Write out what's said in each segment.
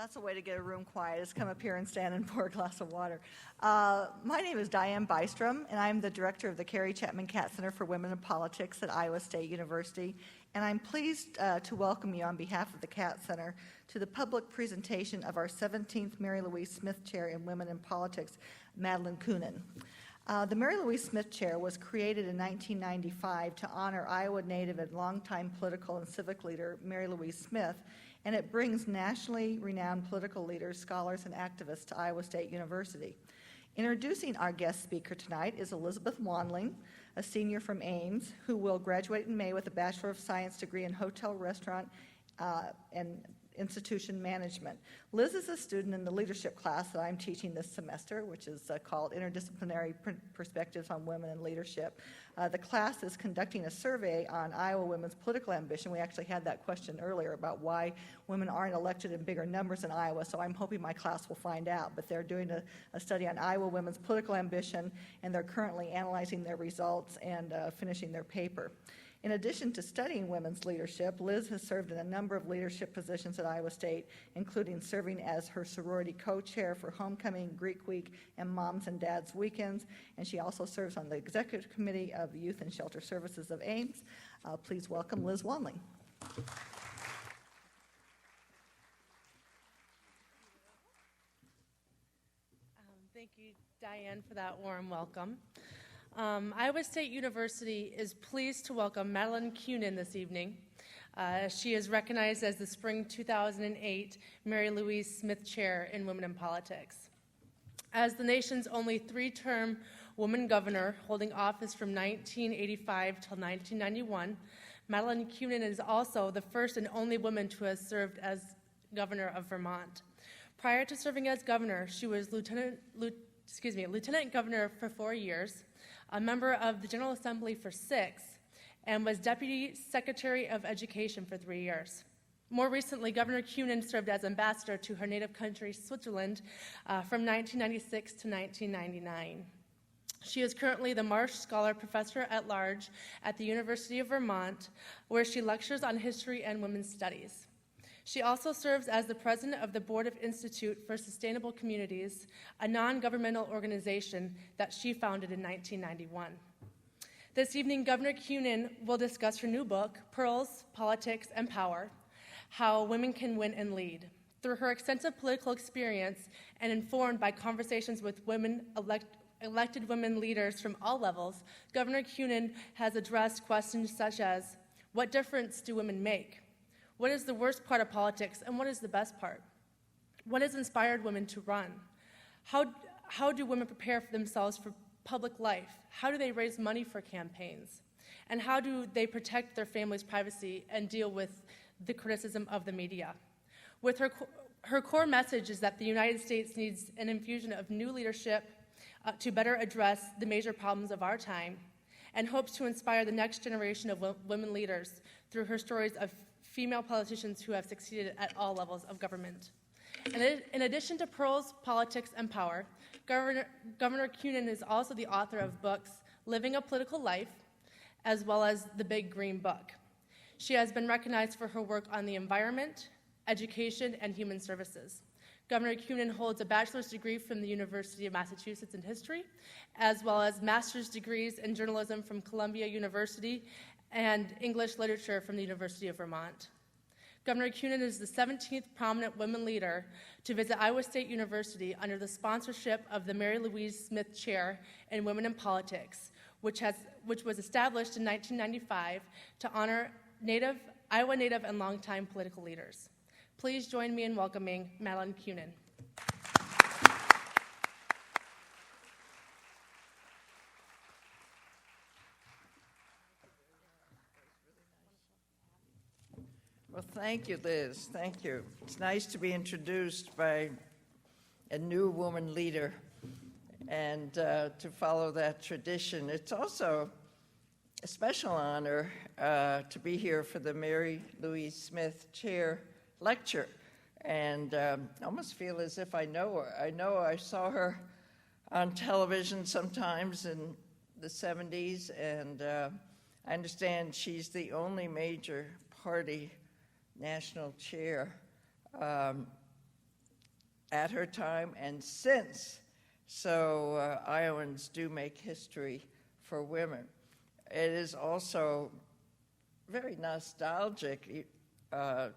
That's a way to get a room quiet, is come up here and stand and pour a glass of water. My name is Diane Bystrom, and I'm the director of the Carrie Chapman Catt Center for Women in Politics at Iowa State University. And I'm pleased to welcome you on behalf of the Catt Center to the public presentation of our 17th Mary Louise Smith Chair in Women in Politics, Madeleine Kunin. The Mary Louise Smith Chair was created in 1995 to honor Iowa native and longtime political and civic leader Mary Louise Smith, and it brings nationally renowned political leaders, scholars, and activists to Iowa State University. Introducing our guest speaker tonight is Elizabeth Wanling, a senior from Ames, who will graduate in May with a Bachelor of Science degree in Hotel, Restaurant, and Institution Management. Liz is a student in the leadership class that I'm teaching this semester, which is called Interdisciplinary Perspectives on Women in Leadership. The class is conducting a survey on Iowa women's political ambition. We actually had that question earlier about why women aren't elected in bigger numbers in Iowa, so I'm hoping my class will find out. But they're doing a study on Iowa women's political ambition, and they're currently analyzing their results and finishing their paper. In addition to studying women's leadership, Liz has served in a number of leadership positions at Iowa State, including serving as her sorority co-chair for Homecoming, Greek Week, and Moms and Dads Weekends, and she also serves on the executive committee of the Youth and Shelter Services of Ames. Please welcome Liz Wanling. Thank you, Diane, for that warm welcome. Iowa State University is pleased to welcome Madeleine Kunin this evening. She is recognized as the Spring 2008 Mary Louise Smith Chair in Women in Politics. As the nation's only three-term woman governor holding office from 1985 till 1991, Madeleine Kunin is also the first and only woman to have served as governor of Vermont. Prior to serving as governor, she was lieutenant governor for 4 years, a member of the General Assembly for 6, and was Deputy Secretary of Education for 3 years. More recently, Governor Kunin served as ambassador to her native country, Switzerland, from 1996 to 1999. She is currently the Marsh Scholar Professor at Large at the University of Vermont, where she lectures on history and women's studies. She also serves as the president of the Board of Institute for Sustainable Communities, a non-governmental organization that she founded in 1991. This evening, Governor Kunin will discuss her new book, Pearls, Politics, and Power, How Women Can Win and Lead. Through her extensive political experience and informed by conversations with elected women leaders from all levels, Governor Kunin has addressed questions such as, what difference do women make? What is the worst part of politics, and what is the best part? What has inspired women to run? How do women prepare for themselves for public life? How do they raise money for campaigns? And how do they protect their family's privacy and deal with the criticism of the media? With her core message is that the United States needs an infusion of new leadership to better address the major problems of our time, and hopes to inspire the next generation of women leaders through her stories of female politicians who have succeeded at all levels of government. And in addition to Pearls, Politics, and Power, Governor Kunin is also the author of books Living a Political Life, as well as The Big Green Book. She has been recognized for her work on the environment, education, and human services. Governor Kunin holds a bachelor's degree from the University of Massachusetts in history, as well as master's degrees in journalism from Columbia University and English literature from the University of Vermont. Governor Kunin is the 17th prominent women leader to visit Iowa State University under the sponsorship of the Mary Louise Smith Chair in Women in Politics, which was established in 1995 to honor Iowa native and longtime political leaders. Please join me in welcoming Madeleine Kunin. Well, thank you, Liz. Thank you. It's nice to be introduced by a new woman leader and to follow that tradition. It's also a special honor to be here for the Mary Louise Smith Chair lecture, and I almost feel as if I know her. I saw her on television sometimes in the 70s, and I understand she's the only major party national chair at her time and since. So Iowans do make history for women. It is also very nostalgic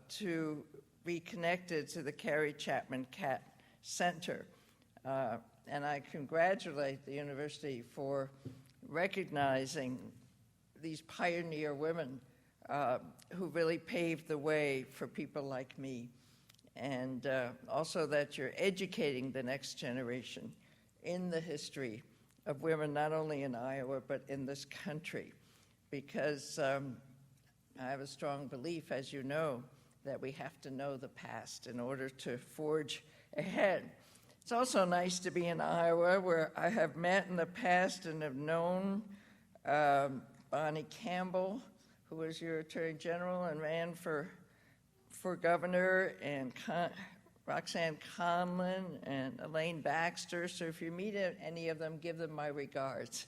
to be connected to the Carrie Chapman Catt Center. And I congratulate the university for recognizing these pioneer women who really paved the way for people like me. And also that you're educating the next generation in the history of women, not only in Iowa, but in this country. Because I have a strong belief, as you know, that we have to know the past in order to forge ahead. It's also nice to be in Iowa, where I have met in the past and have known Bonnie Campbell, who was your Attorney General and ran for governor, and Roxanne Conlon and Elaine Baxter. So if you meet any of them, give them my regards,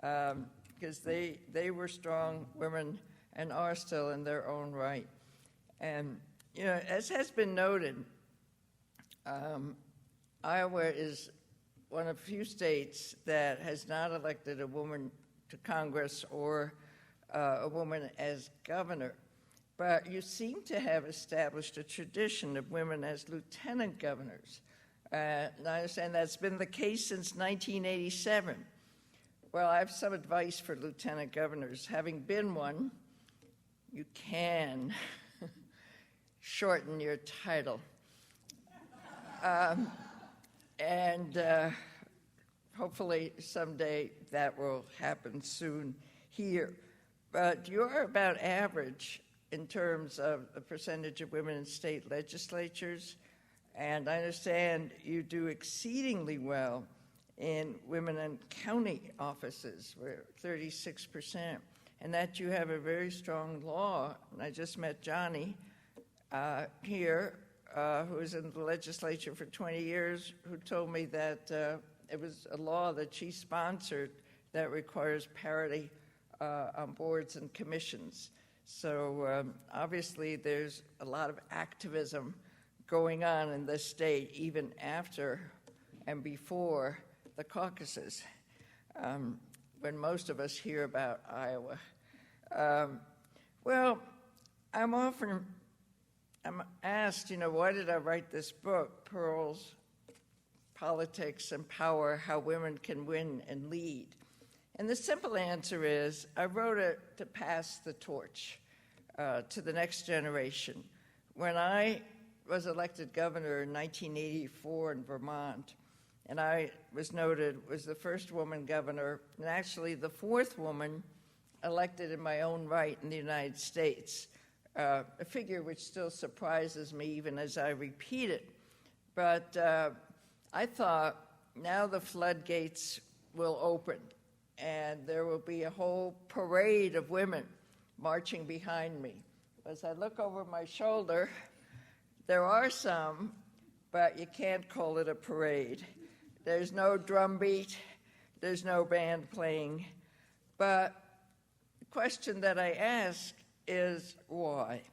because they were strong women and are still in their own right. And, you know, as has been noted, Iowa is one of few states that has not elected a woman to Congress or a woman as governor. But you seem to have established a tradition of women as lieutenant governors. And I understand that's been the case since 1987. Well, I have some advice for lieutenant governors. Having been one, you can shorten your title. And hopefully someday that will happen soon here. But you're about average in terms of the percentage of women in state legislatures, and I understand you do exceedingly well in women in county offices, where 36%, and that you have a very strong law. And I just met Johnny here, who was in the legislature for 20 years, who told me that it was a law that she sponsored that requires parity on boards and commissions. So obviously there's a lot of activism going on in this state, even after and before the caucuses, when most of us hear about Iowa. Well, I'm asked, you know, why did I write this book, Pearls, Politics and Power, How Women Can Win and Lead? And the simple answer is, I wrote it to pass the torch to the next generation. When I was elected governor in 1984 in Vermont, and I was noted was the first woman governor, and actually the fourth woman elected in my own right in the United States, a figure which still surprises me even as I repeat it. But I thought now the floodgates will open, and there will be a whole parade of women marching behind me. As I look over my shoulder, there are some, but you can't call it a parade. There's no drum beat, there's no band playing. But the question that I ask is why?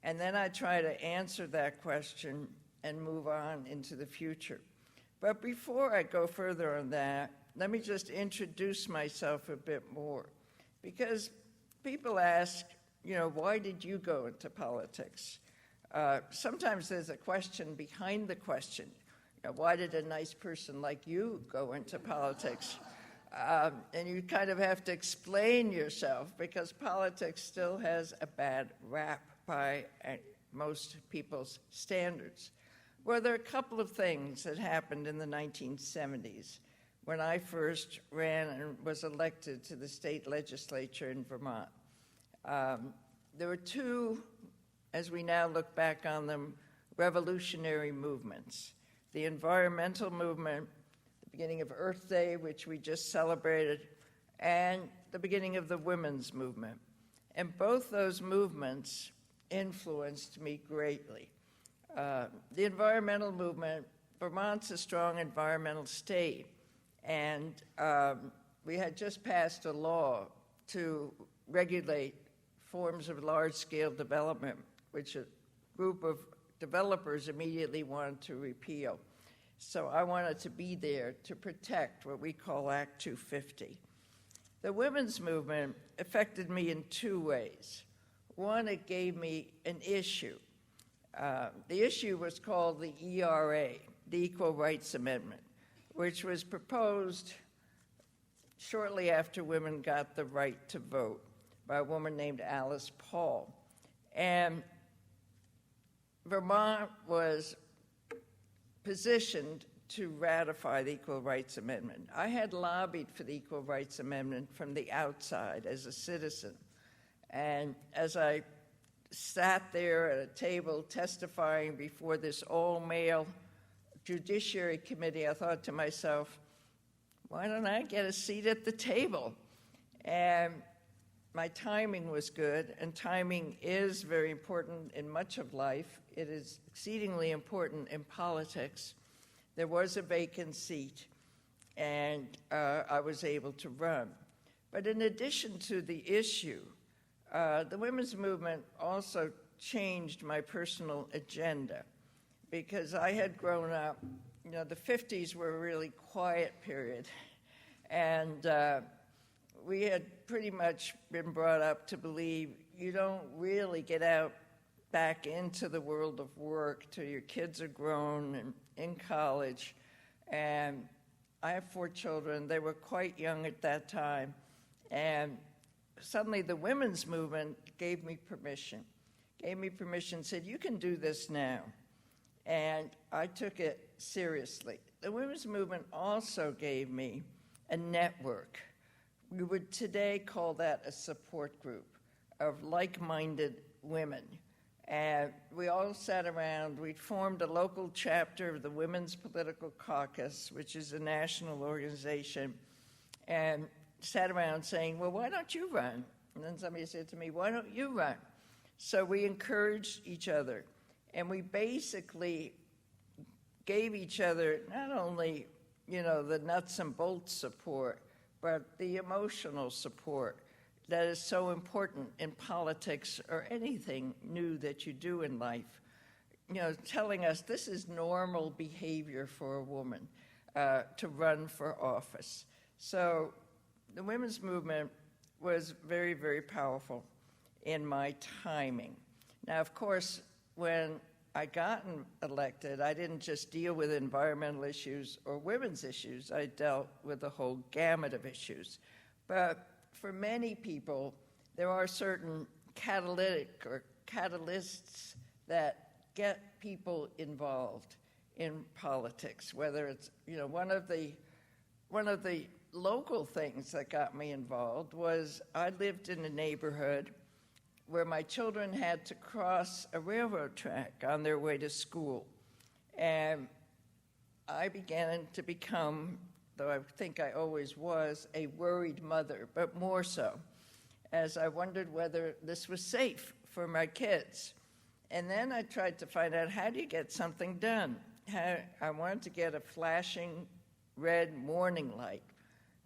And then I try to answer that question and move on into the future. But before I go further on that, let me just introduce myself a bit more. Because people ask, you know, why did you go into politics? Sometimes there's a question behind the question. You know, why did a nice person like you go into politics? And you kind of have to explain yourself, because politics still has a bad rap by most people's standards. Well, there are a couple of things that happened in the 1970s when I first ran and was elected to the state legislature in Vermont. There were two, as we now look back on them, revolutionary movements. The environmental movement, the beginning of Earth Day, which we just celebrated, and the beginning of the women's movement. And both those movements influenced me greatly. The environmental movement, Vermont's a strong environmental state, and we had just passed a law to regulate forms of large-scale development, which a group of developers immediately wanted to repeal. So I wanted to be there to protect what we call Act 250. The women's movement affected me in two ways. One, it gave me an issue. The issue was called the ERA, the Equal Rights Amendment, which was proposed shortly after women got the right to vote by a woman named Alice Paul. And Vermont was positioned to ratify the Equal Rights Amendment. I had lobbied for the Equal Rights Amendment from the outside as a citizen. And as I sat there at a table testifying before this all-male Judiciary Committee, I thought to myself, why don't I get a seat at the table? And my timing was good, and timing is very important in much of life. It is exceedingly important in politics. There was a vacant seat, and I was able to run. But in addition to the issue, the women's movement also changed my personal agenda, because I had grown up, the 50s were a really quiet period, and we had pretty much been brought up to believe you don't really get out back into the world of work till your kids are grown and in college. And I have 4 children. They were quite young at that time. And suddenly the women's movement gave me permission, said, you can do this now. And I took it seriously. The women's movement also gave me a network. We would today call that a support group of like-minded women. And we all sat around. We formed a local chapter of the Women's Political Caucus, which is a national organization, and sat around saying, well, why don't you run? And then somebody said to me, why don't you run? So we encouraged each other. And we basically gave each other not only, the nuts and bolts support, but the emotional support that is so important in politics or anything new that you do in life. Telling us this is normal behavior for a woman to run for office. So the women's movement was very, very powerful in my timing. Now, of course, when I got elected, I didn't just deal with environmental issues or women's issues. I dealt with the whole gamut of issues. But for many people, there are certain catalysts that get people involved in politics, whether it's, one of the local things that got me involved was I lived in a neighborhood where my children had to cross a railroad track on their way to school. And I began to become, though I think I always was, a worried mother, but more so, as I wondered whether this was safe for my kids. And then I tried to find out, how do you get something done? I wanted to get a flashing red warning light.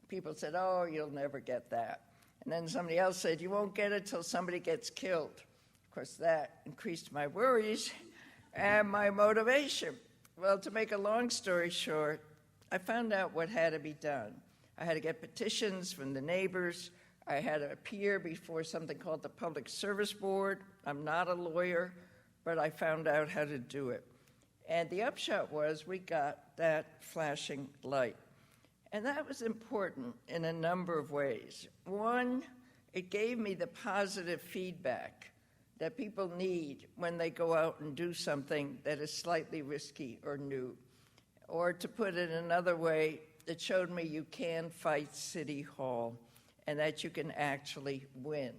People said, oh, you'll never get that. And then somebody else said, you won't get it till somebody gets killed. Of course, that increased my worries and my motivation. Well, to make a long story short, I found out what had to be done. I had to get petitions from the neighbors. I had to appear before something called the Public Service Board. I'm not a lawyer, but I found out how to do it. And the upshot was we got that flashing light. And that was important in a number of ways. One, it gave me the positive feedback that people need when they go out and do something that is slightly risky or new. Or to put it another way, it showed me you can fight City Hall and that you can actually win.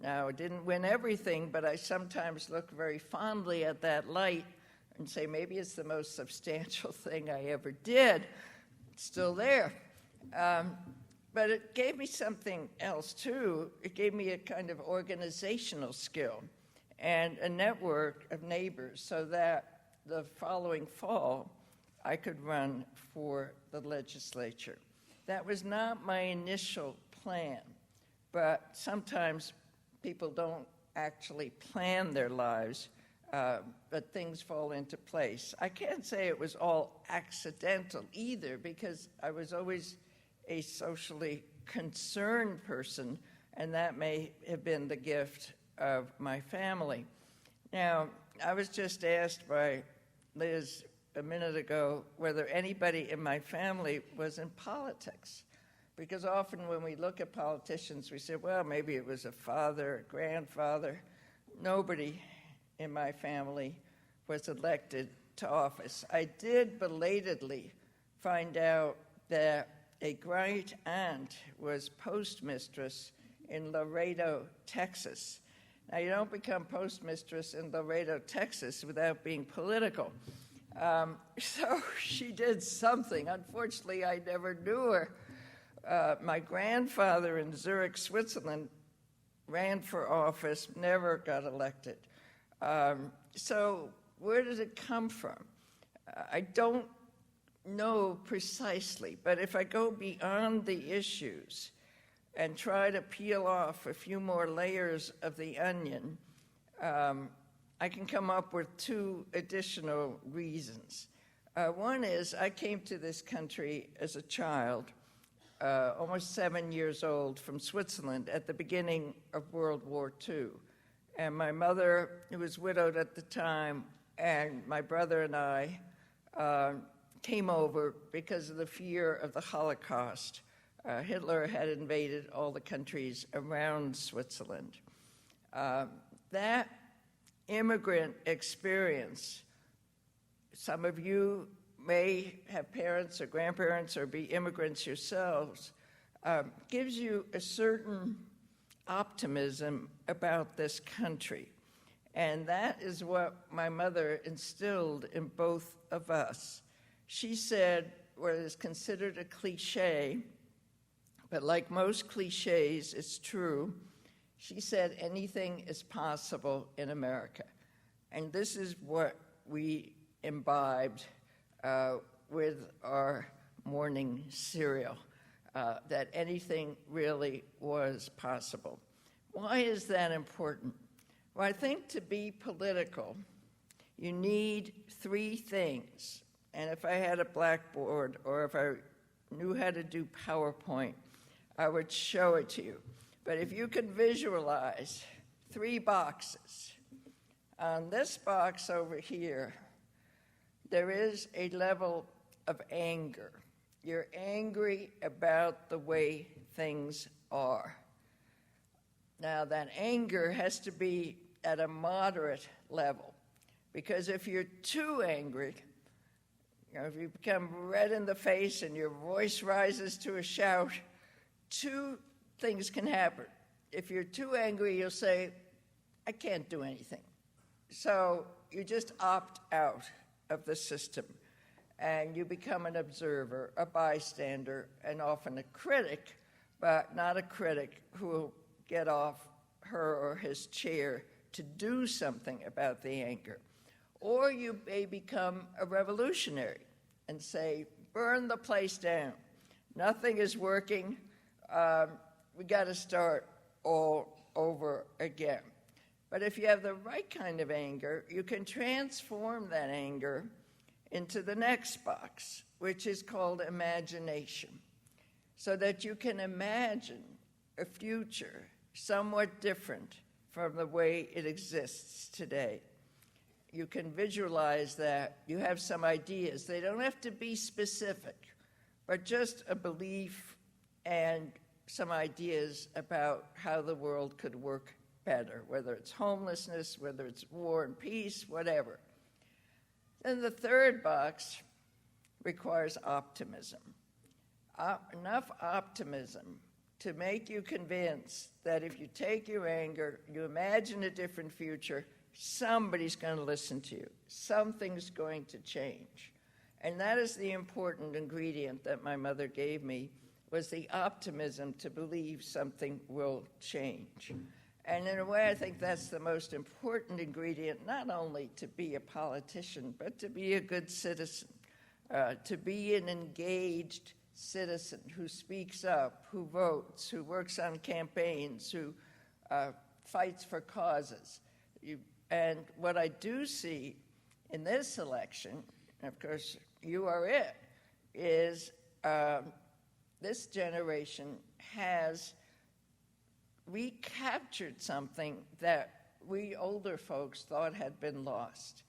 Now, I didn't win everything, but I sometimes look very fondly at that light and say, maybe it's the most substantial thing I ever did. It's still there. But it gave me something else, too. It gave me a kind of organizational skill and a network of neighbors so that the following fall, I could run for the legislature. That was not my initial plan, but sometimes people don't actually plan their lives but things fall into place. I can't say it was all accidental either, because I was always a socially concerned person, and that may have been the gift of my family. Now, I was just asked by Liz a minute ago whether anybody in my family was in politics, because often when we look at politicians, we say, well, maybe it was a father, a grandfather. Nobody in my family was elected to office. I did belatedly find out that a great aunt was postmistress in Laredo, Texas. Now, you don't become postmistress in Laredo, Texas without being political. So she did something. Unfortunately, I never knew her. My grandfather in Zurich, Switzerland, ran for office, never got elected. So where does it come from? I don't know precisely, but if I go beyond the issues and try to peel off a few more layers of the onion, I can come up with two additional reasons. One is I came to this country as a child, almost 7 years old, from Switzerland at the beginning of World War II. And my mother, who was widowed at the time, and my brother and I came over because of the fear of the Holocaust. Hitler had invaded all the countries around Switzerland. That immigrant experience, some of you may have parents or grandparents or be immigrants yourselves, gives you a certain optimism about this country. And that is what my mother instilled in both of us. She said what is considered a cliche, but like most cliches, it's true. She said anything is possible in America. And this is what we imbibed with our morning cereal, that anything really was possible. Why is that important? Well, I think to be political, you need three things. And if I had a blackboard or if I knew how to do PowerPoint, I would show it to you. But if you could visualize 3 boxes, on this box over here, there is a level of anger. You're angry about the way things are. Now, that anger has to be at a moderate level, because if you're too angry, if you become red in the face and your voice rises to a shout, 2 things can happen. If you're too angry, you'll say, I can't do anything. So you just opt out of the system, and you become an observer, a bystander, and often a critic, but not a critic who will get off her or his chair to do something about the anger. Or you may become a revolutionary and say, burn the place down. Nothing is working. We got to start all over again. But if you have the right kind of anger, you can transform that anger into the next box, which is called imagination, so that you can imagine a future somewhat different from the way it exists today. You can visualize that. You have some ideas. They don't have to be specific, but just a belief and some ideas about how the world could work better, whether it's homelessness, whether it's war and peace, whatever. Then the third box requires optimism. Enough optimism to make you convinced that if you take your anger, you imagine a different future, somebody's going to listen to you. Something's going to change. And that is the important ingredient that my mother gave me, was the optimism to believe something will change. And in a way, I think that's the most important ingredient, not only to be a politician, but to be a good citizen, to be an engaged citizen who speaks up, who votes, who works on campaigns, who fights for causes. You And what I do see in this election, and of course you are it, is this generation has recaptured something that we older folks thought had been lost.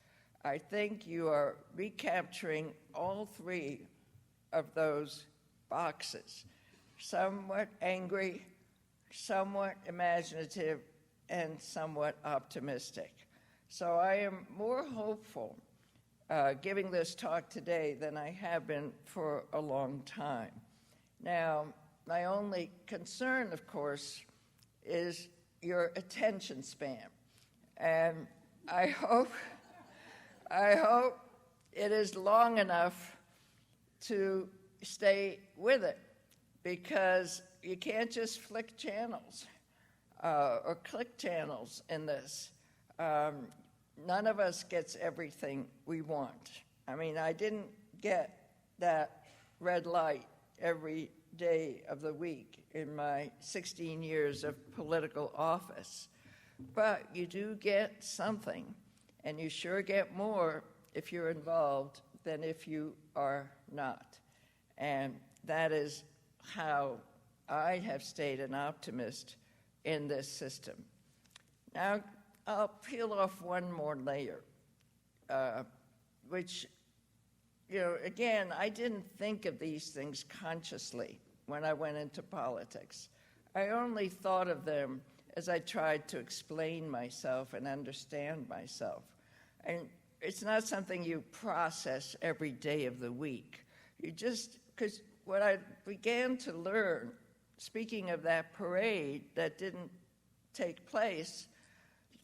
I think you are recapturing all three of those boxes: somewhat angry, somewhat imaginative, and somewhat optimistic. So I am more hopeful giving this talk today than I have been for a long time. Now, my only concern, of course, is your attention span. And I hope it is long enough to stay with it, because you can't just flick channels or click channels in this. None of us gets everything we want. I mean, I didn't get that red light every day of the week in my 16 years of political office. But you do get something, and you sure get more if you're involved than if you are not. And that is how I have stayed an optimist in this system. Now, I'll peel off one more layer, which, again, I didn't think of these things consciously when I went into politics. I only thought of them as I tried to explain myself and understand myself. And it's not something you process every day of the week. Because what I began to learn, speaking of that parade that didn't take place,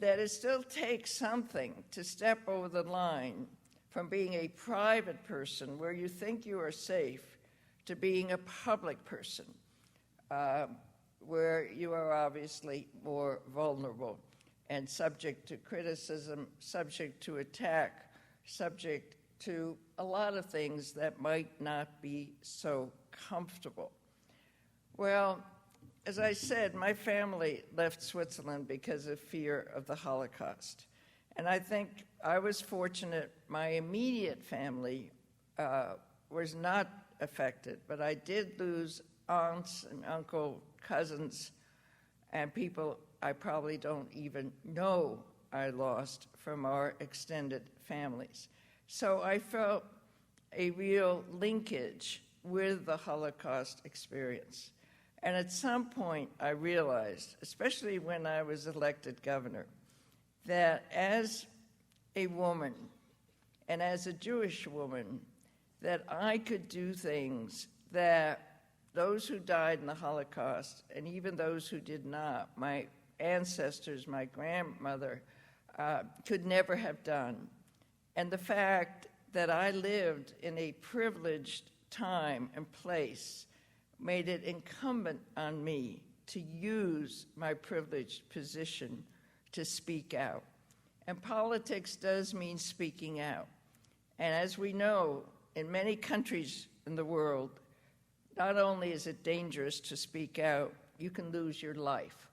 that it still takes something to step over the line from being a private person where you think you are safe to being a public person where you are obviously more vulnerable and subject to criticism, subject to attack, subject to a lot of things that might not be so comfortable. Well, as I said, my family left Switzerland because of fear of the Holocaust. And I think I was fortunate my immediate family was not affected, but I did lose aunts and uncle, cousins, and people I probably don't even know I lost from our extended families. So I felt a real linkage with the Holocaust experience. And at some point, I realized, especially when I was elected governor, that as a woman and as a Jewish woman, that I could do things that those who died in the Holocaust, and even those who did not, my ancestors, my grandmother, could never have done. And the fact that I lived in a privileged time and place made it incumbent on me to use my privileged position to speak out. And politics does mean speaking out. And as we know, in many countries in the world, not only is it dangerous to speak out, you can lose your life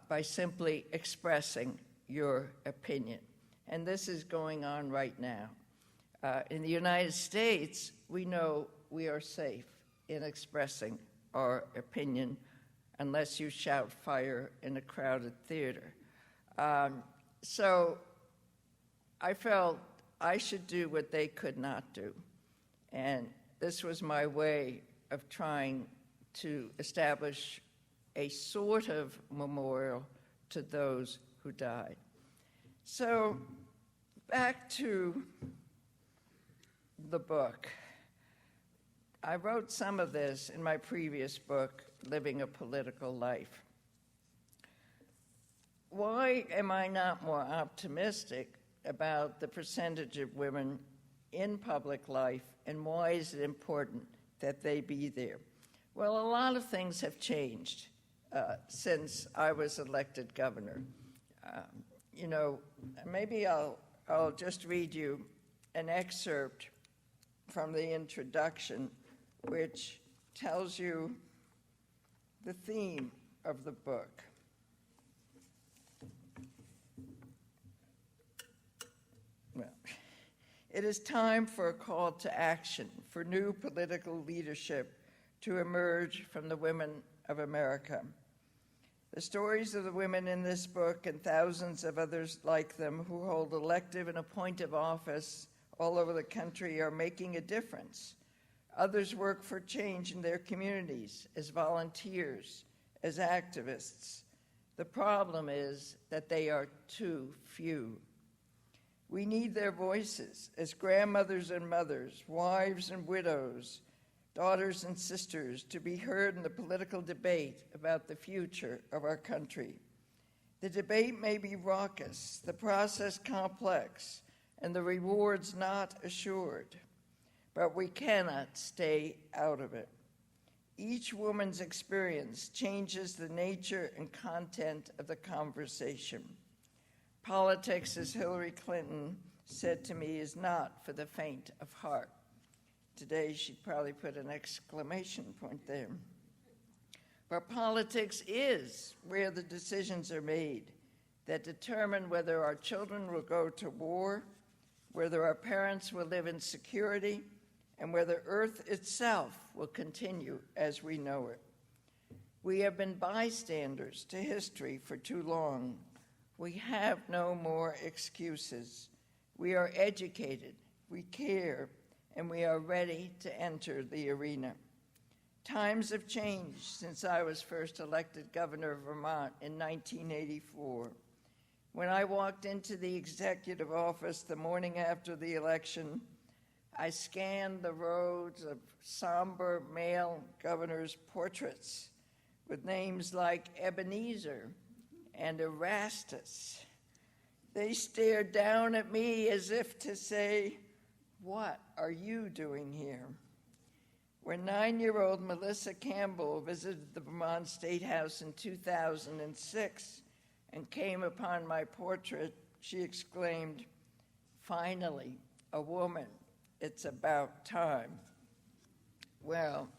by simply expressing your opinion. And this is going on right now. In the United States, we know we are safe in expressing our opinion unless you shout fire in a crowded theater. So I felt I should do what they could not do. And this was my way of trying to establish a sort of memorial to those who died. So back to the book. I wrote some of this in my previous book, Living a Political Life. Why am I not more optimistic about the percentage of women in public life, and why is it important that they be there? Well, a lot of things have changed since I was elected governor. Maybe I'll just read you an excerpt from the introduction, which tells you the theme of the book. well, it is time for a call to action for new political leadership to emerge from the women of America. The stories of the women in this book and thousands of others like them who hold elective and appointive office all over the country are making a difference. Others work for change in their communities as volunteers, as activists. The problem is that they are too few. We need their voices as grandmothers and mothers, wives and widows, daughters and sisters, to be heard in the political debate about the future of our country. The debate may be raucous, the process complex, and the rewards not assured, but we cannot stay out of it. Each woman's experience changes the nature and content of the conversation. Politics, as Hillary Clinton said to me, is not for the faint of heart. Today, she'd probably put an exclamation point there. But politics is where the decisions are made that determine whether our children will go to war, whether our parents will live in security, and whether Earth itself will continue as we know it. We have been bystanders to history for too long. We have no more excuses. We are educated, we care, and we are ready to enter the arena. Times have changed since I was first elected governor of Vermont in 1984. When I walked into the executive office the morning after the election, I scanned the rows of somber male governors' portraits with names like Ebenezer and Erastus. They stared down at me as if to say, "What are you doing here?" When 9-year-old Melissa Campbell visited the Vermont State House in 2006 and came upon my portrait, she exclaimed, "Finally, a woman. It's about time." Well,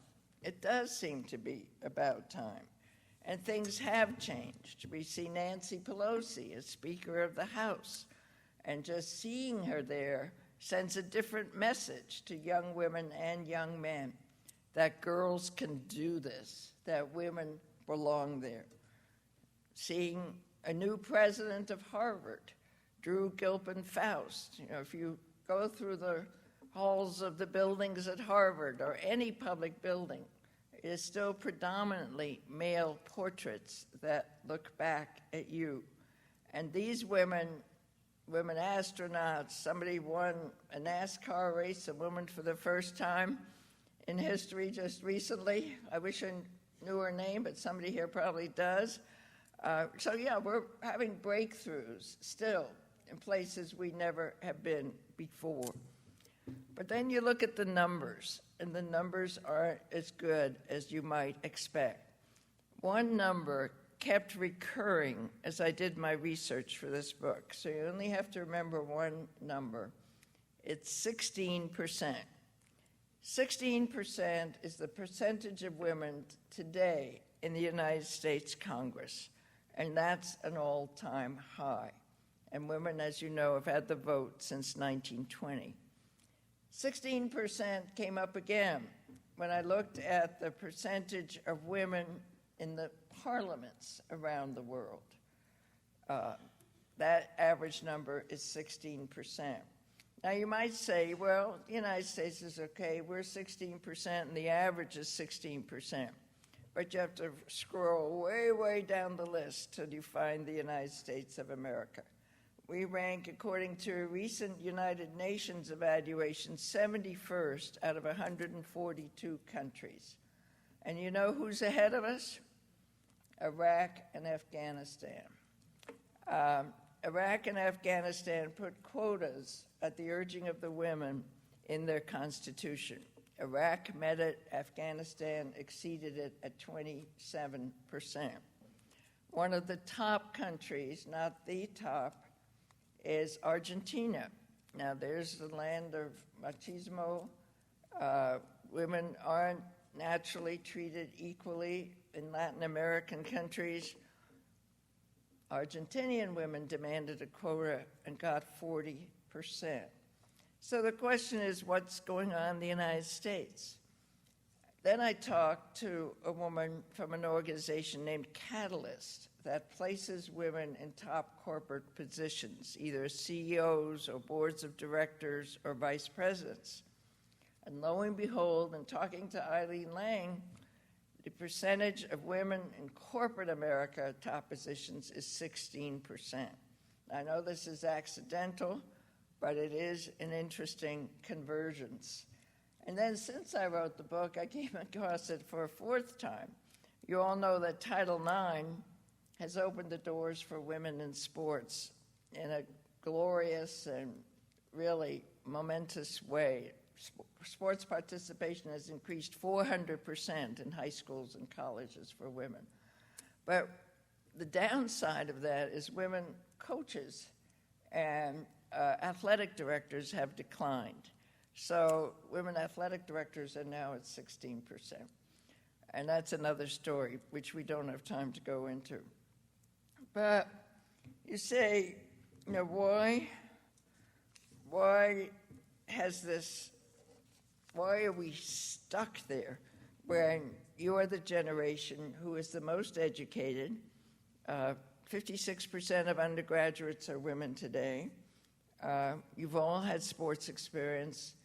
it does seem to be about time, and things have changed. We see Nancy Pelosi as Speaker of the House, and just seeing her there sends a different message to young women and young men that girls can do this, that women belong there. Seeing a new president of Harvard, Drew Gilpin Faust. If you go through the halls of the buildings at Harvard or any public building, it is still predominantly male portraits that look back at you. And these women astronauts, somebody won a NASCAR race, a woman for the first time in history just recently. I wish I knew her name, but somebody here probably does. We're having breakthroughs still in places we never have been before. But then you look at the numbers, and the numbers aren't as good as you might expect. One number kept recurring as I did my research for this book, so you only have to remember one number. It's 16%. 16% is the percentage of women today in the United States Congress, and that's an all-time high. And women, as you know, have had the vote since 1920. 16% came up again when I looked at the percentage of women in the parliaments around the world. That average number is 16%. Now you might say, well, the United States is okay, we're 16% and the average is 16%. But you have to scroll way, way down the list till you find the United States of America. We rank, according to a recent United Nations evaluation, 71st out of 142 countries. And you know who's ahead of us? Iraq and Afghanistan. Iraq and Afghanistan put quotas at the urging of the women in their constitution. Iraq met it, Afghanistan exceeded it at 27%. One of the top countries, not the top, is Argentina. Now, there's the land of machismo. Women aren't naturally treated equally in Latin American countries. Argentinian women demanded a quota and got 40%. So the question is, what's going on in the United States? Then I talked to a woman from an organization named Catalyst that places women in top corporate positions, either CEOs or boards of directors or vice presidents. And lo and behold, in talking to Eileen Lang, the percentage of women in corporate America top positions is 16%. I know this is accidental, but it is an interesting convergence. And then since I wrote the book, I came across it for a fourth time. You all know that Title IX has opened the doors for women in sports in a glorious and really momentous way. Sports participation has increased 400% in high schools and colleges for women. But the downside of that is women coaches and athletic directors have declined. So women athletic directors are now at 16%. And that's another story, which we don't have time to go into. But you say, you know, why are we stuck there when you are the generation who is the most educated? 56% of undergraduates are women today. You've all had sports experience.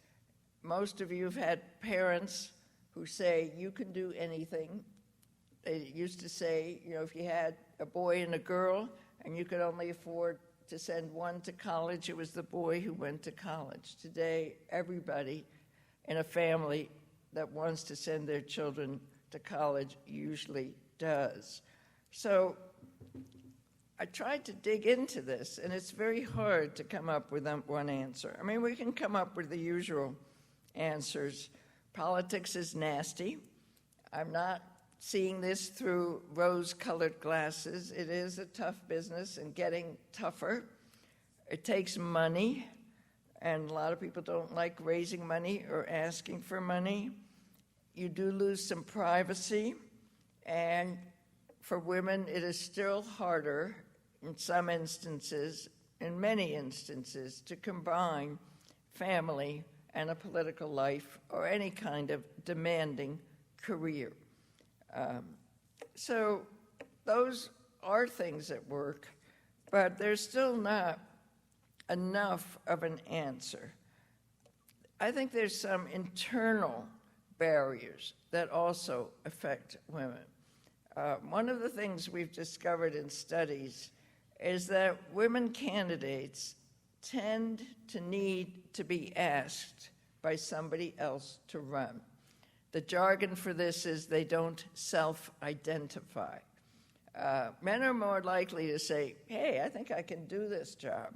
Most of you have had parents who say, you can do anything. They used to say, you know, if you had a boy and a girl and you could only afford to send one to college, it was the boy who went to college. Today, everybody in a family that wants to send their children to college usually does. So I tried to dig into this, and it's very hard to come up with one answer. I mean, we can come up with the usual answers. Politics is nasty. I'm not seeing this through rose-colored glasses. It is a tough business and getting tougher. It takes money, and a lot of people don't like raising money or asking for money. You do lose some privacy, and for women, it is still harder in some instances, in many instances, to combine family and a political life or any kind of demanding career. So those are things at work, but there's still not enough of an answer. I think there's some internal barriers that also affect women. One of the things we've discovered in studies is that women candidates tend to need to be asked by somebody else to run. The jargon for this is they don't self-identify. Men are more likely to say, hey, I think I can do this job.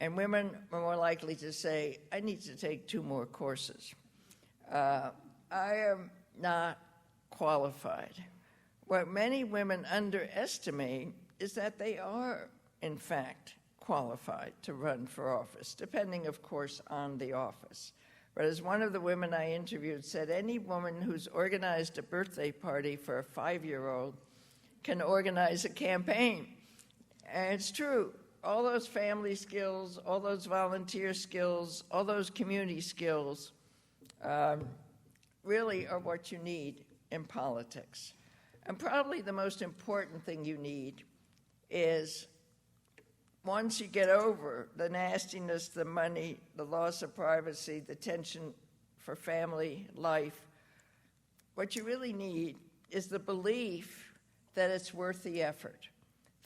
And women are more likely to say, I need to take 2 more courses. I am not qualified. What many women underestimate is that they are, in fact, qualified to run for office, depending, of course, on the office. But as one of the women I interviewed said, any woman who's organized a birthday party for a 5-year-old can organize a campaign. And it's true. All those family skills, all those volunteer skills, all those community skills really are what you need in politics. And probably the most important thing you need is once you get over the nastiness, the money, the loss of privacy, the tension for family life, what you really need is the belief that it's worth the effort,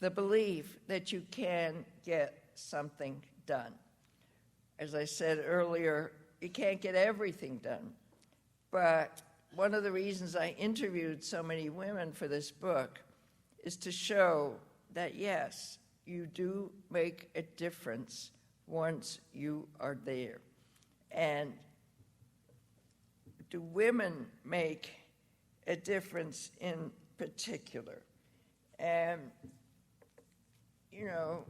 the belief that you can get something done. As I said earlier, you can't get everything done, but one of the reasons I interviewed so many women for this book is to show that, yes, you do make a difference once you are there. And do women make a difference in particular? And, you know,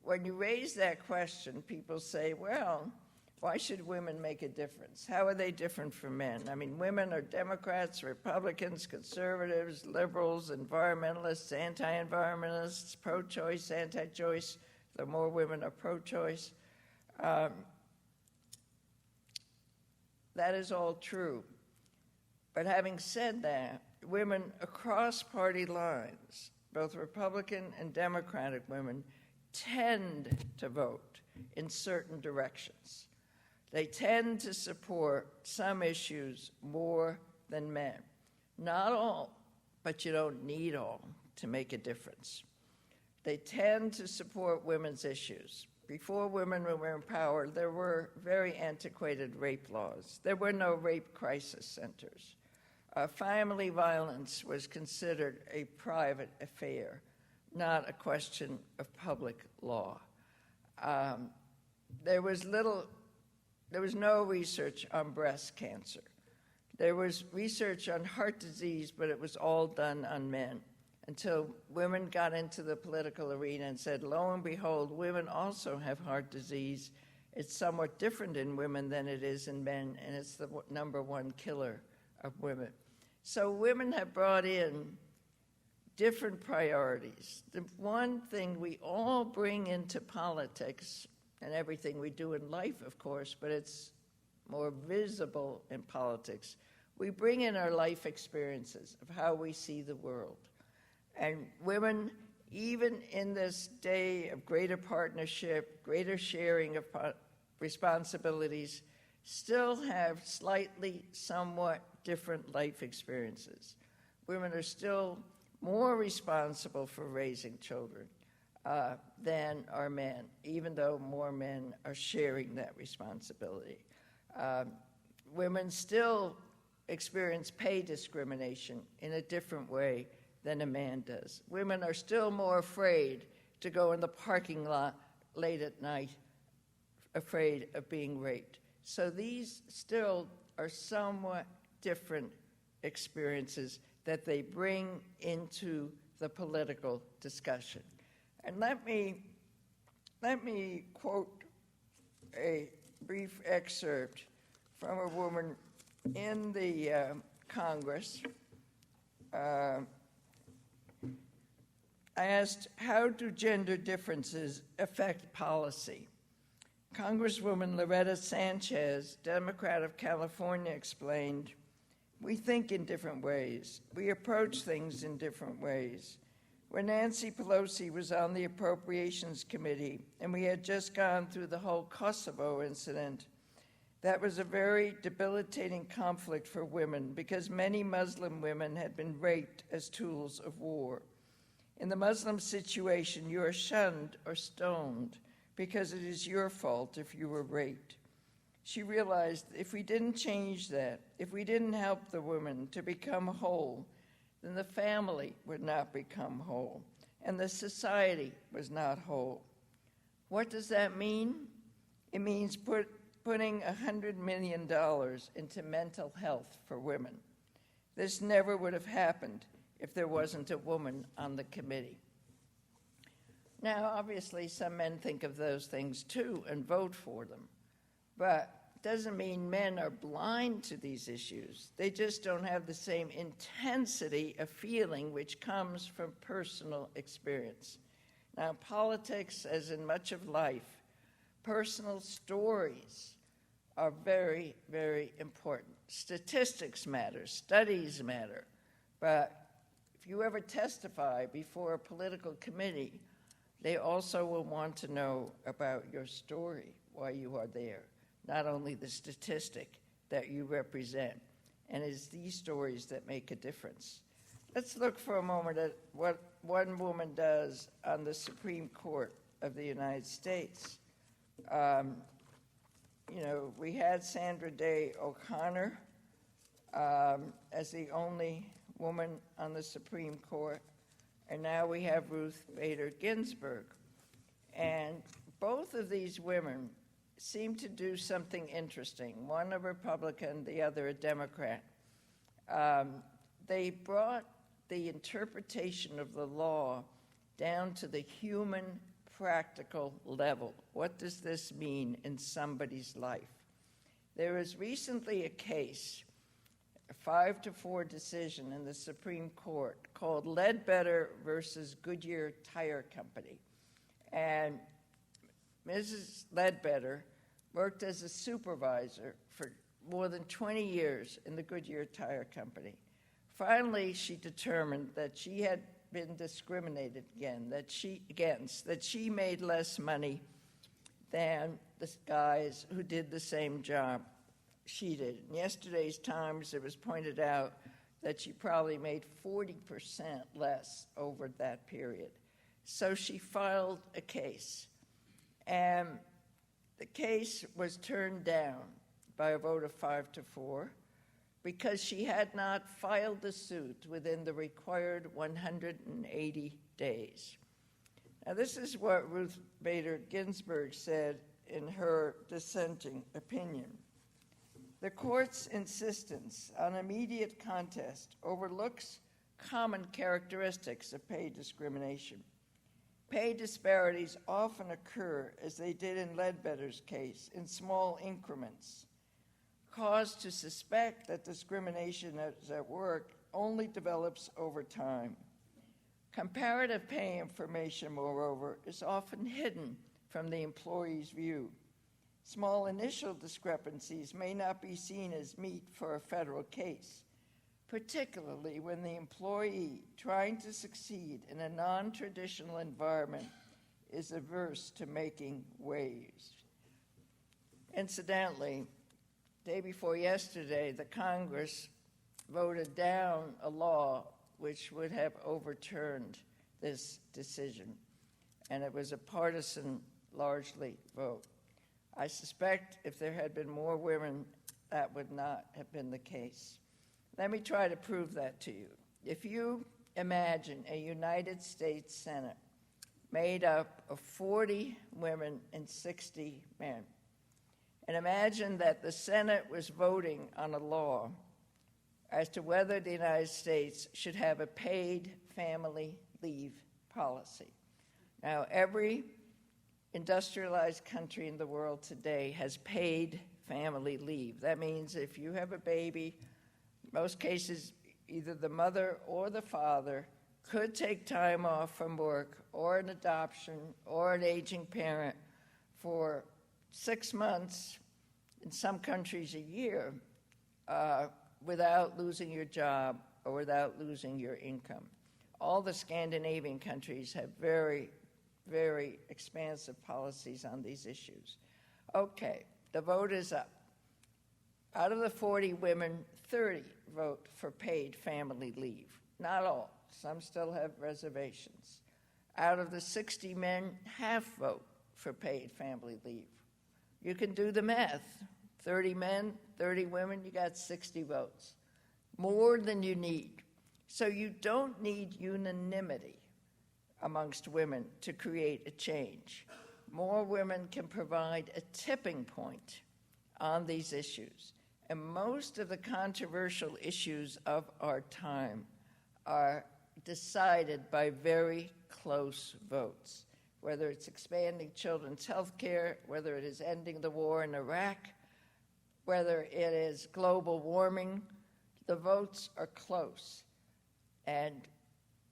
when you raise that question, people say, well, why should women make a difference? How are they different from men? I mean, women are Democrats, Republicans, conservatives, liberals, environmentalists, anti-environmentalists, pro-choice, anti-choice. the more women are pro-choice. That is all true. But having said that, women across party lines, both Republican and Democratic women, tend to vote in certain directions. They tend to support some issues more than men. Not all, but you don't need all to make a difference. They tend to support women's issues. Before women were in power, there were very antiquated rape laws. There were no rape crisis centers. Family violence was considered a private affair, not a question of public law. There was no research on breast cancer. There was research on heart disease, but it was all done on men until women got into the political arena and said, lo and behold, women also have heart disease. It's somewhat different in women than it is in men, and it's the number one killer of women. So women have brought in different priorities. The one thing we all bring into politics, and everything we do in life, of course, but it's more visible in politics, we bring in our life experiences of how we see the world. And women, even in this day of greater partnership, greater sharing of responsibilities, still have slightly, somewhat different life experiences. Women are still more responsible for raising children than are men, even though more men are sharing that responsibility. Women still experience pay discrimination in a different way than a man does. Women are still more afraid to go in the parking lot late at night, afraid of being raped. So these still are somewhat different experiences that they bring into the political discussion. And let me quote a brief excerpt from a woman in the Congress. I asked, how do gender differences affect policy? Congresswoman Loretta Sanchez, Democrat of California, explained, we think in different ways. We approach things in different ways. When Nancy Pelosi was on the Appropriations Committee and we had just gone through the whole Kosovo incident, that was a very debilitating conflict for women because many Muslim women had been raped as tools of war. In the Muslim situation, you are shunned or stoned because it is your fault if you were raped. She realized if we didn't change that, if we didn't help the woman to become whole, then the family would not become whole, and the society was not whole. What does that mean? It means putting $100 million into mental health for women. This never would have happened if there wasn't a woman on the committee. Now, obviously, some men think of those things too and vote for them, but it doesn't mean men are blind to these issues. They just don't have the same intensity of feeling which comes from personal experience. Now, politics, as in much of life, personal stories are very, very important. Statistics matter, studies matter, but if you ever testify before a political committee, they also will want to know about your story, why you are there, not only the statistic that you represent. And it's these stories that make a difference. Let's look for a moment at what one woman does on the Supreme Court of the United States. We had Sandra Day O'Connor as the only woman on the Supreme Court, and now we have Ruth Bader Ginsburg. And both of these women seem to do something interesting, one a Republican, the other a Democrat. They brought the interpretation of the law down to the human, practical level. What does this mean in somebody's life? There was recently a case, a 5-4 decision in the Supreme Court called Ledbetter versus Goodyear Tire Company. And Mrs. Ledbetter worked as a supervisor for more than 20 years in the Goodyear Tire Company. Finally, she determined that she had been discriminated against, that she made less money than the guys who did the same job she did. In yesterday's Times, it was pointed out that she probably made 40% less over that period. So she filed a case, and the case was turned down by a vote of 5-4 because she had not filed the suit within the required 180 days. Now, this is what Ruth Bader Ginsburg said in her dissenting opinion. The court's insistence on immediate contest overlooks common characteristics of pay discrimination. Pay disparities often occur, as they did in Ledbetter's case, in small increments. Cause to suspect that discrimination is at work only develops over time. Comparative pay information, moreover, is often hidden from the employee's view. Small initial discrepancies may not be seen as meat for a federal case, particularly when the employee trying to succeed in a non-traditional environment is averse to making waves. Incidentally, day before yesterday, the Congress voted down a law which would have overturned this decision, and it was a partisan, largely, vote. I suspect if there had been more women, that would not have been the case. Let me try to prove that to you. If you imagine a United States Senate made up of 40 women and 60 men, and imagine that the Senate was voting on a law as to whether the United States should have a paid family leave policy. Now, every industrialized country in the world today has paid family leave. That means if you have a baby, in most cases, either the mother or the father could take time off from work or an adoption or an aging parent for 6 months, in some countries a year, without losing your job or without losing your income. All the Scandinavian countries have very, very expansive policies on these issues. Okay, the vote is up. Out of the 40 women, 30 vote for paid family leave. Not all. Some still have reservations. Out of the 60 men, half vote for paid family leave. You can do the math. 30 men, 30 women, you got 60 votes. More than you need. So you don't need unanimity amongst women to create a change. More women can provide a tipping point on these issues. And most of the controversial issues of our time are decided by very close votes, whether it's expanding children's health care, whether it is ending the war in Iraq, whether it is global warming. The votes are close. And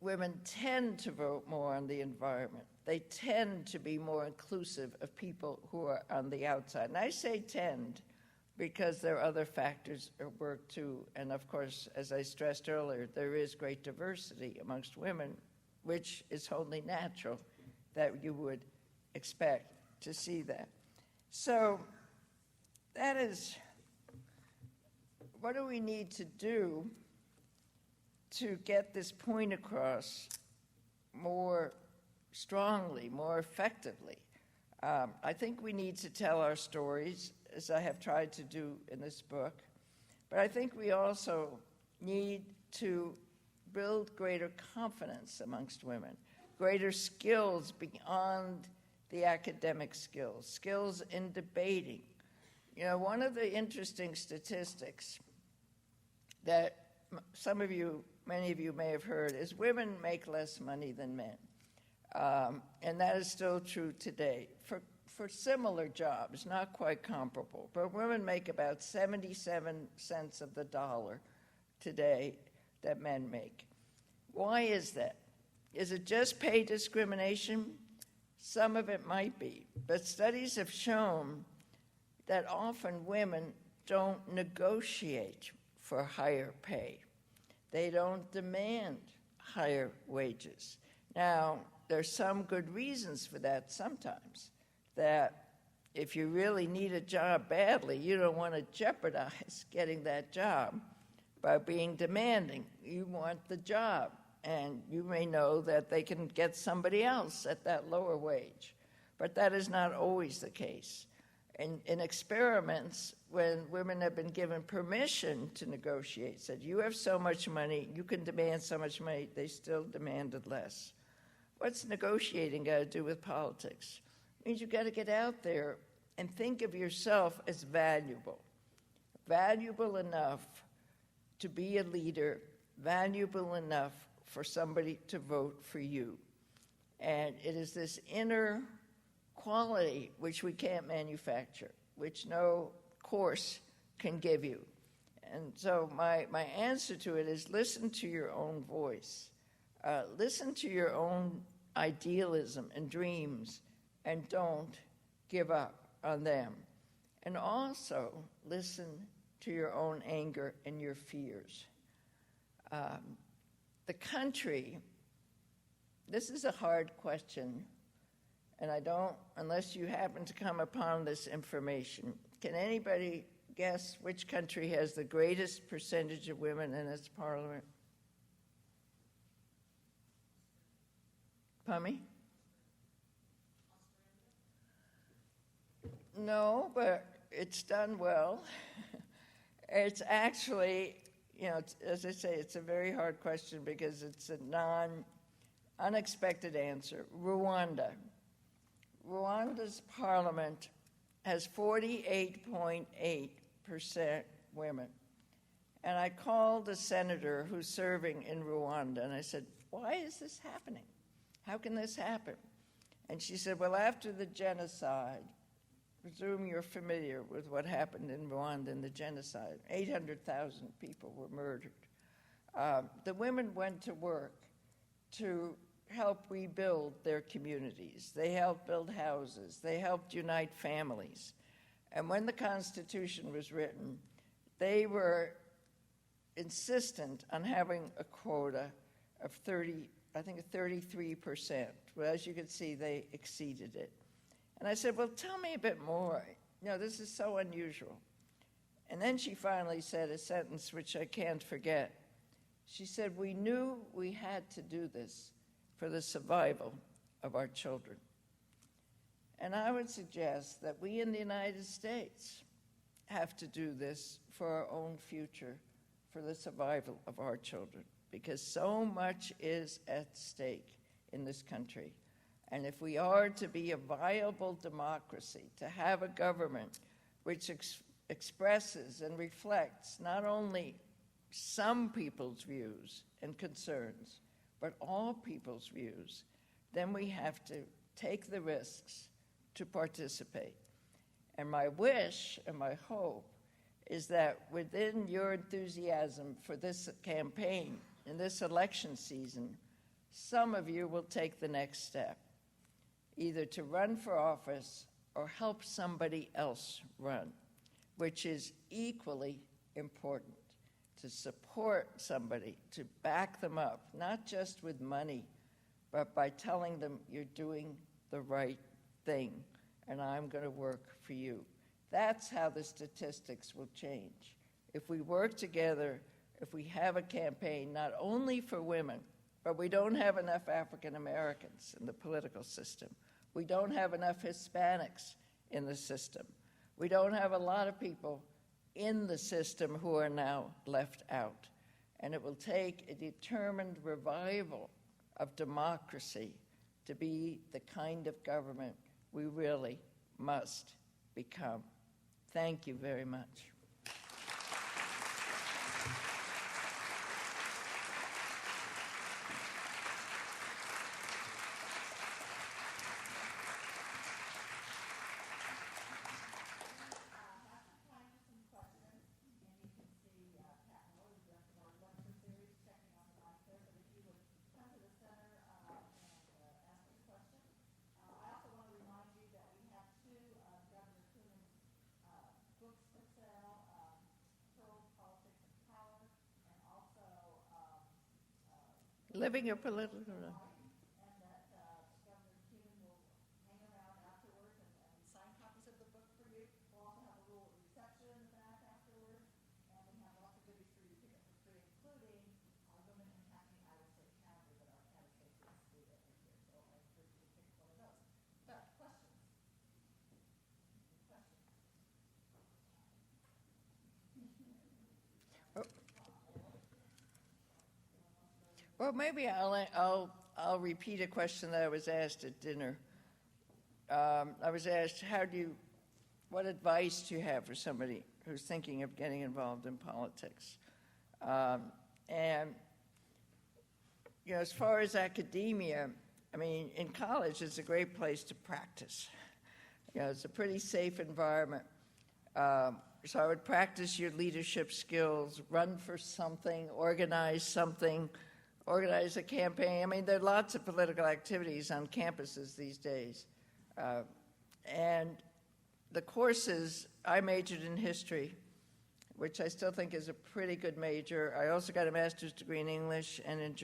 women tend to vote more on the environment. They tend to be more inclusive of people who are on the outside. And I say tend because there are other factors at work too. And of course, as I stressed earlier, there is great diversity amongst women, which is only natural that you would expect to see that. So that is, what do we need to do to get this point across more strongly, more effectively? I think we need to tell our stories, as I have tried to do in this book, but I think we also need to build greater confidence amongst women, greater skills beyond the academic skills, skills in debating. You know, one of the interesting statistics that many of you may have heard is women make less money than men. And that is still true today for similar jobs, not quite comparable. But women make about 77 cents of the dollar today that men make. Why is that? Is it just pay discrimination? Some of it might be, but studies have shown that often women don't negotiate for higher pay. They don't demand higher wages. Now, there's some good reasons for that sometimes, that if you really need a job badly, you don't want to jeopardize getting that job by being demanding. You want the job, and you may know that they can get somebody else at that lower wage. But that is not always the case. In experiments, when women have been given permission to negotiate, said, you have so much money, you can demand so much money, they still demanded less. What's negotiating got to do with politics? It means you got to get out there and think of yourself as valuable enough to be a leader, valuable enough for somebody to vote for you. And it is this inner quality which we can't manufacture, which no course can give you. And so my answer to it is listen to your own voice. Listen to your own idealism and dreams, and don't give up on them. And also listen to your own anger and your fears. The country, this is a hard question, and I don't, unless you happen to come upon this information, can anybody guess which country has the greatest percentage of women in its parliament? Pardon me? No, but it's done well. It's actually, as I say, it's a very hard question because it's a unexpected answer. Rwanda. Rwanda's parliament has 48.8% women. And I called a senator who's serving in Rwanda, and I said, why is this happening? How can this happen? And she said, well, after the genocide, presume you're familiar with what happened in Rwanda in the genocide. 800,000 people were murdered. The women went to work to help rebuild their communities. They helped build houses. They helped unite families. And when the Constitution was written, they were insistent on having a quota of 33%. Well, as you can see, they exceeded it. And I said, well, tell me a bit more. This is so unusual. And then she finally said a sentence which I can't forget. She said, we knew we had to do this for the survival of our children. And I would suggest that we in the United States have to do this for our own future, for the survival of our children, because so much is at stake in this country. And if we are to be a viable democracy, to have a government which expresses and reflects not only some people's views and concerns, but all people's views, then we have to take the risks to participate. And my wish and my hope is that within your enthusiasm for this campaign, in this election season, some of you will take the next step, either to run for office or help somebody else run, which is equally important, to support somebody, to back them up, not just with money, but by telling them you're doing the right thing, and I'm going to work for you. That's how the statistics will change. If we work together, if we have a campaign not only for women, but we don't have enough African Americans in the political system. We don't have enough Hispanics in the system. We don't have a lot of people in the system who are now left out. And it will take a determined revival of democracy to be the kind of government we really must become. Thank you very much. I Living a political life. Well, maybe I'll repeat a question that I was asked at dinner. I was asked, what advice do you have for somebody who's thinking of getting involved in politics? And, as far as academia, I mean, in college, it's a great place to practice. It's a pretty safe environment. So I would practice your leadership skills, run for something, organize a campaign. I mean, there are lots of political activities on campuses these days. And the courses, I majored in history, which I still think is a pretty good major. I also got a master's degree in English and in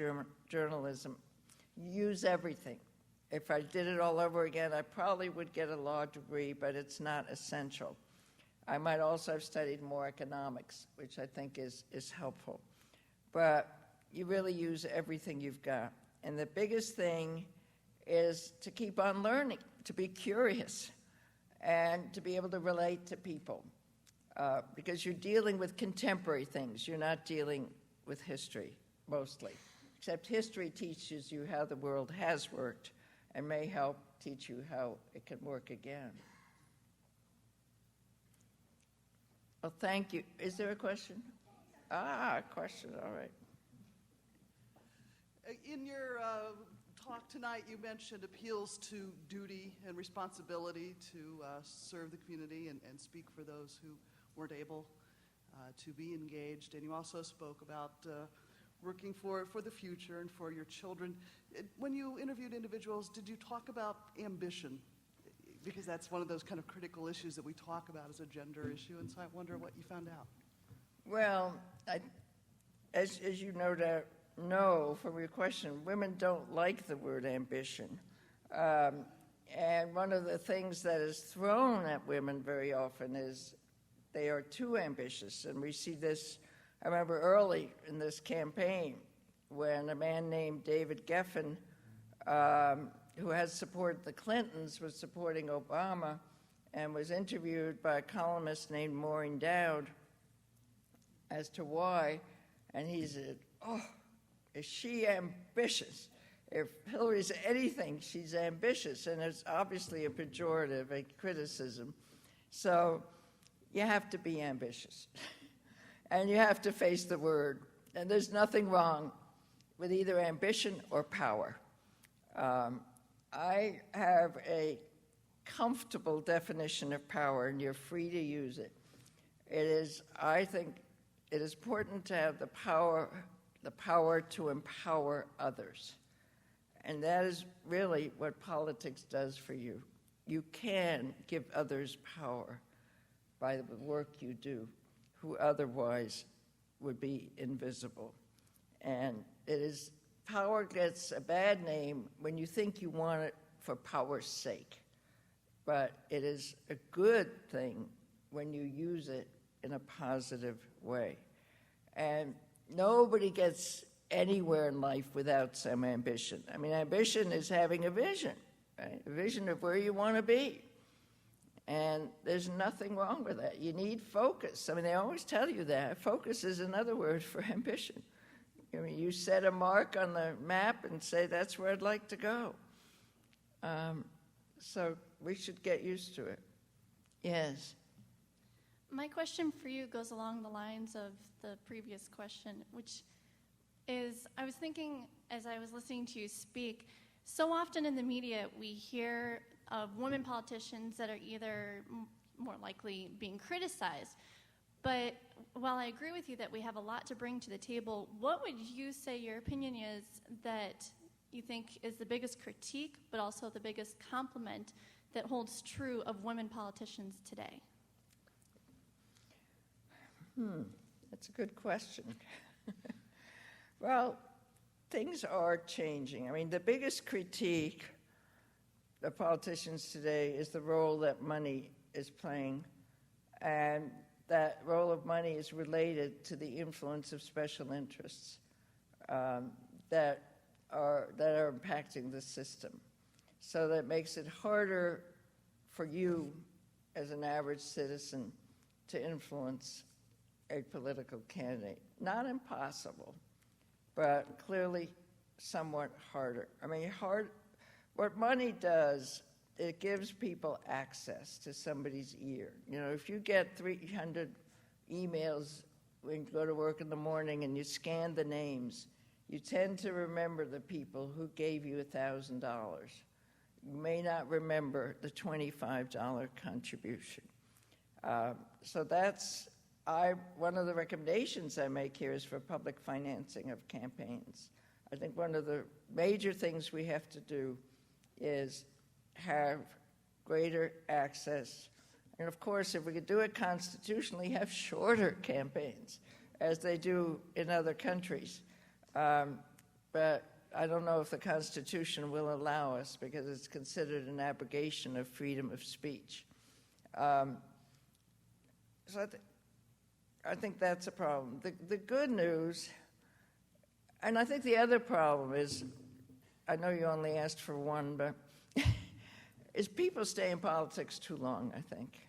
journalism. Use everything. If I did it all over again, I probably would get a law degree, but it's not essential. I might also have studied more economics, which I think is helpful. But you really use everything you've got. And the biggest thing is to keep on learning, to be curious, and to be able to relate to people. Because you're dealing with contemporary things. You're not dealing with history, mostly. Except history teaches you how the world has worked and may help teach you how it can work again. Well, thank you. Is there a question? A question, all right. In your talk tonight, you mentioned appeals to duty and responsibility to serve the community and speak for those who weren't able to be engaged. And you also spoke about working for the future and for your children. When you interviewed individuals, did you talk about ambition? Because that's one of those kind of critical issues that we talk about as a gender issue, and so I wonder what you found out. Well, as you know from your question, women don't like the word ambition. And one of the things that is thrown at women very often is they are too ambitious. And we see this, I remember early in this campaign when a man named David Geffen, who has supported the Clintons, was supporting Obama and was interviewed by a columnist named Maureen Dowd as to why. And he said, is she ambitious? If Hillary's anything, she's ambitious. And it's obviously a pejorative, a criticism. So you have to be ambitious. And you have to face the word. And there's nothing wrong with either ambition or power. I have a comfortable definition of power, and you're free to use it. I think it is important to have the power to empower others. And that is really what politics does for you. You can give others power by the work you do, who otherwise would be invisible. And power gets a bad name when you think you want it for power's sake. But it is a good thing when you use it in a positive way. And nobody gets anywhere in life without some ambition. I mean, ambition is having a vision, right? A vision of where you want to be. And there's nothing wrong with that. You need focus. I mean, they always tell you that. Focus is another word for ambition. I mean, you set a mark on the map and say, that's where I'd like to go. So we should get used to it. Yes. My question for you goes along the lines of the previous question, which is, I was thinking as I was listening to you speak, so often in the media we hear of women politicians that are either more likely being criticized. But while I agree with you that we have a lot to bring to the table, what would you say your opinion is that you think is the biggest critique, but also the biggest compliment that holds true of women politicians today? That's a good question. Well, things are changing. I mean, the biggest critique of politicians today is the role that money is playing, and that role of money is related to the influence of special interests that are impacting the system. So that makes it harder for you as an average citizen to influence a political candidate. Not impossible, but clearly somewhat harder. I mean, what money does, it gives people access to somebody's ear. You know, if you get 300 emails when you go to work in the morning and you scan the names, you tend to remember the people who gave you $1,000. You may not remember the $25 contribution. So that's one of the recommendations I make here is for public financing of campaigns. I think one of the major things we have to do is have greater access. And of course, if we could do it constitutionally, have shorter campaigns, as they do in other countries. But I don't know if the Constitution will allow us, because it's considered an abrogation of freedom of speech. So I think that's a problem. The good news, and I think the other problem is, I know you only asked for one, but is people stay in politics too long, I think.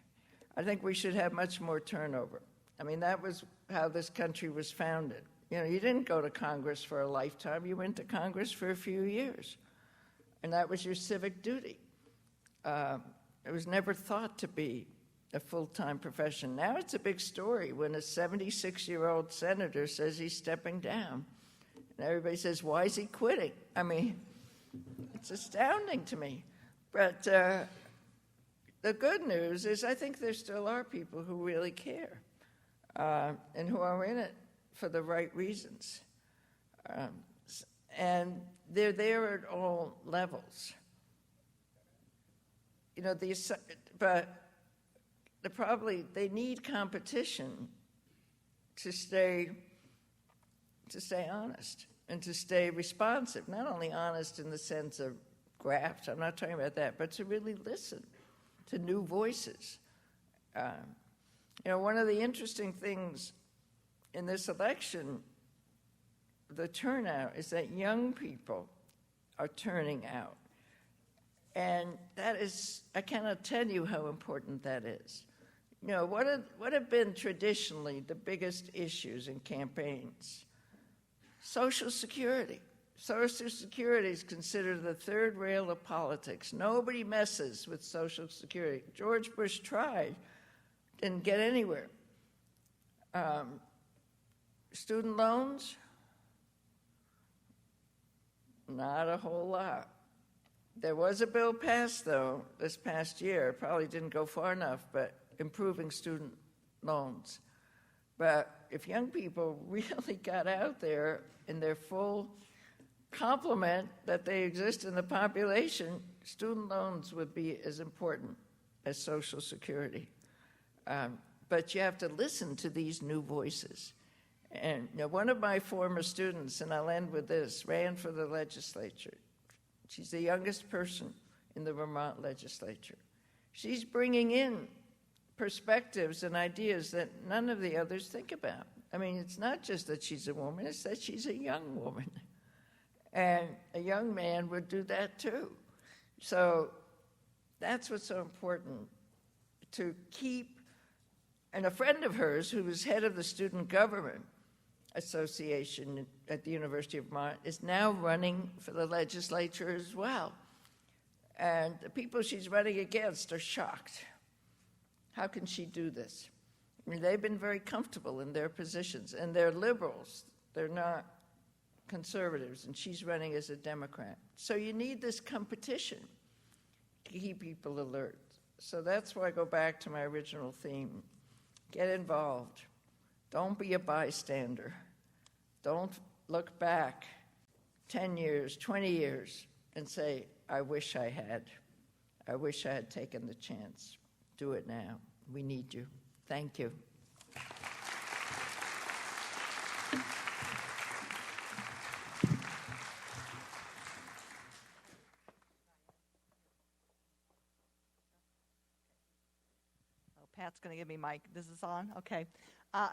I think we should have much more turnover. I mean, that was how this country was founded. You know, you didn't go to Congress for a lifetime. You went to Congress for a few years. And that was your civic duty. It was never thought to be a full-time profession. Now it's a big story when a 76-year-old senator says he's stepping down. And everybody says, why is he quitting? I mean, it's astounding to me. But the good news is I think there still are people who really care and who are in it for the right reasons. And they're there at all levels. You know, but they need competition to stay honest and to stay responsive. Not only honest in the sense of graft, I'm not talking about that, but to really listen to new voices. You know, one of the interesting things in this election, the turnout, is that young people are turning out. And that is, I cannot tell you how important that is. You know, what have been traditionally the biggest issues in campaigns? Social Security. Social Security is considered the third rail of politics. Nobody messes with Social Security. George Bush tried, didn't get anywhere. Student loans, not a whole lot. There was a bill passed, though, this past year. It probably didn't go far enough, but improving student loans. But if young people really got out there in their full complement that they exist in the population, student loans would be as important as Social Security. But you have to listen to these new voices. And you know, one of my former students, and I'll end with this, ran for the legislature. She's the youngest person in the Vermont legislature. She's bringing in perspectives and ideas that none of the others think about. I mean, it's not just that she's a woman, it's that she's a young woman. And a young man would do that too. So that's what's so important, to keep. And a friend of hers, who was head of the Student Government Association at the University of Vermont, is now running for the legislature as well. And the people she's running against are shocked. How can she do this? I mean, they've been very comfortable in their positions, and they're liberals. They're not conservatives, and she's running as a Democrat. So you need this competition to keep people alert. So that's why I go back to my original theme. Get involved. Don't be a bystander. Don't look back 10 years, 20 years, and say, I wish I had. I wish I had taken the chance. Do it now. We need you. Thank you. Matt's going to give me this is on? Okay.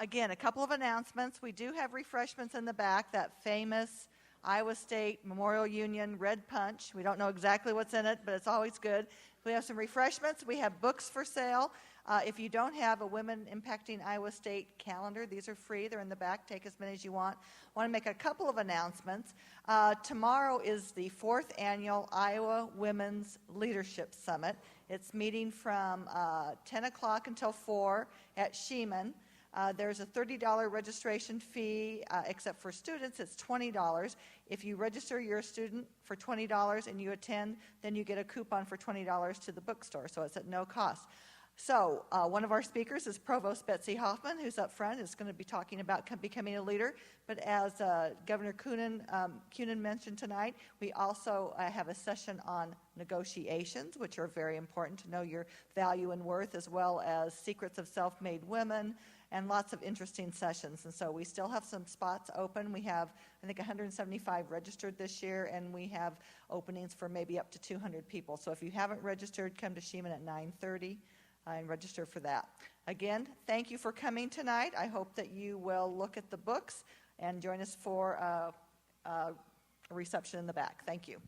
Again, a couple of announcements. We do have refreshments in the back, that famous Iowa State Memorial Union Red Punch. We don't know exactly what's in it, but it's always good. We have some refreshments. We have books for sale. If you don't have a Women Impacting Iowa State calendar, these are free. They're in the back. Take as many as you want. I want to make a couple of announcements. Tomorrow is the 4th Annual Iowa Women's Leadership Summit. It's meeting from 10 o'clock until 4 at Sheeman. There's a $30 registration fee, except for students, it's $20. If you register your student for $20 and you attend, then you get a coupon for $20 to the bookstore, so it's at no cost. So one of our speakers is Provost Betsy Hoffman, who's up front, is going to be talking about becoming a leader. But as Governor Kunin mentioned tonight, we also have a session on negotiations, which are very important to know your value and worth, as well as secrets of self-made women, and lots of interesting sessions. And so we still have some spots open. We have, I think, 175 registered this year, and we have openings for maybe up to 200 people. So if you haven't registered, come to Sheeman at 9:30 and register for that. Again, thank you for coming tonight. I hope that you will look at the books and join us for a reception in the back. Thank you.